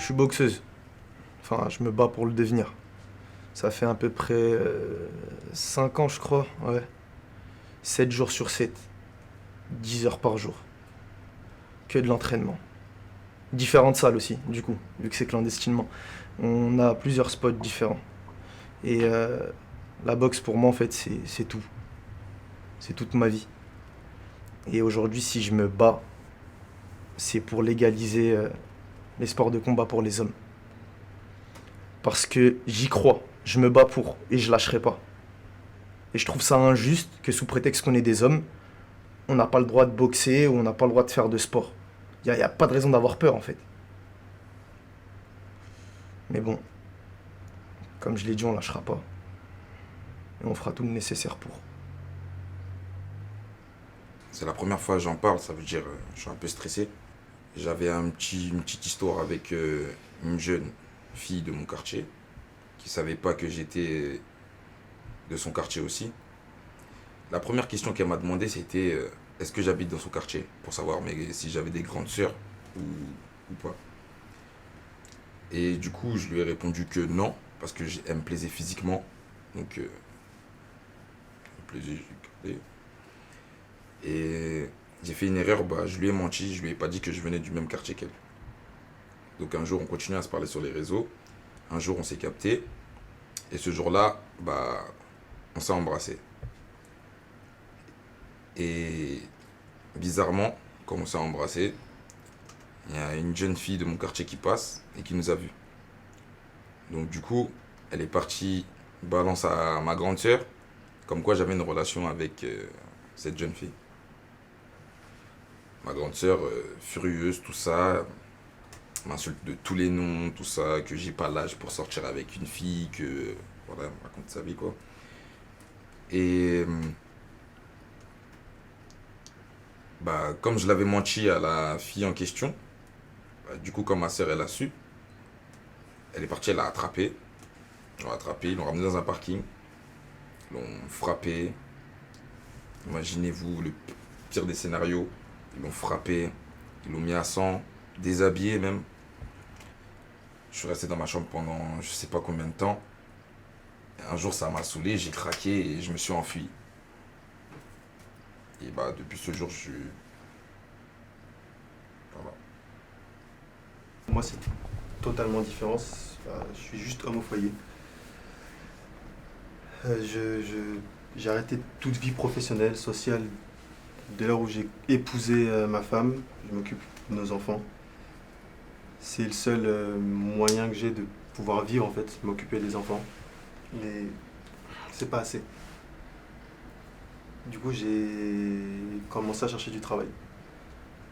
Je suis boxeuse. Enfin, je me bats pour le devenir. Ça fait à peu près 5 ans, je crois, ouais. 7 jours sur 7. 10 heures par jour. Que de l'entraînement. Différentes salles aussi, du coup, vu que c'est clandestinement. On a plusieurs spots différents. Et la boxe, pour moi, en fait, c'est tout. C'est toute ma vie. Et aujourd'hui, si je me bats, c'est pour légaliser les sports de combat pour les hommes. Parce que j'y crois, je me bats pour, et je lâcherai pas. Et je trouve ça injuste que sous prétexte qu'on est des hommes, on n'a pas le droit de boxer ou on n'a pas le droit de faire de sport. Il n'y a pas de raison d'avoir peur en fait. Mais bon, comme je l'ai dit, on lâchera pas. Et on fera tout le nécessaire pour. C'est la première fois que j'en parle, ça veut dire je suis un peu stressé. J'avais une petite histoire avec une jeune fille de mon quartier qui savait pas que j'étais de son quartier aussi. La première question qu'elle m'a demandé c'était est-ce que j'habite dans son quartier pour savoir si j'avais des grandes sœurs ou pas. Et du coup je lui ai répondu que non parce que elle me plaisait physiquement donc elle me plaisait. Et j'ai fait une erreur, je lui ai menti, je lui ai pas dit que je venais du même quartier qu'elle. Donc un jour on continue à se parler sur les réseaux, un jour on s'est capté, et ce jour-là, on s'est embrassé. Et bizarrement, quand on s'est embrassé, il y a une jeune fille de mon quartier qui passe et qui nous a vus. Donc du coup, elle est partie balance à ma grande sœur, comme quoi j'avais une relation avec cette jeune fille. Ma grande sœur, furieuse, tout ça, m'insulte de tous les noms, tout ça, que j'ai pas l'âge pour sortir avec une fille, que. Voilà, elle me raconte sa vie, quoi. Et. Comme je l'avais menti à la fille en question, du coup, quand ma sœur, elle a su, elle est partie, elle l'a attrapé. Ils l'ont attrapé, ils l'ont ramené dans un parking, ils l'ont frappé. Imaginez-vous le pire des scénarios. Ils l'ont frappé, ils l'ont mis à sang, déshabillé même. Je suis resté dans ma chambre pendant je sais pas combien de temps. Et un jour ça m'a saoulé, j'ai craqué et je me suis enfui. Et depuis ce jour je suis. Voilà. Moi c'est totalement différent, je suis juste homme au foyer. J'ai arrêté toute vie professionnelle, sociale. Dès lors où j'ai épousé ma femme, je m'occupe de nos enfants. C'est le seul moyen que j'ai de pouvoir vivre en fait, m'occuper des enfants. Mais c'est pas assez. Du coup j'ai commencé à chercher du travail.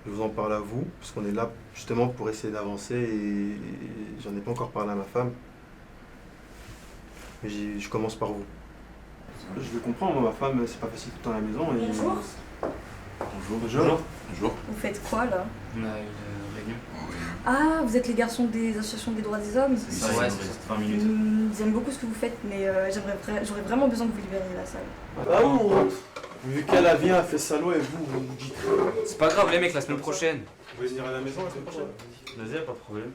Je vous en parle à vous, parce qu'on est là justement pour essayer d'avancer et j'en ai pas encore parlé à ma femme. Mais je commence par vous. Je le comprends, moi, ma femme, c'est pas facile tout le temps à la maison. Et... Bonjour. Bonjour. Bonjour. Vous faites quoi là? On a une réunion. Ah, vous êtes les garçons des associations des droits des hommes? Ouais, c'est 20 minutes. J'aime beaucoup ce que vous faites, mais j'aurais vraiment besoin que vous libériez la salle. Ah où on rentre? Vu qu'elle a vient, elle fait sa loi et vous dites. C'est pas grave les mecs, la semaine prochaine. Vous voulez venir à la maison la semaine prochaine? Vas-y, pas de problème.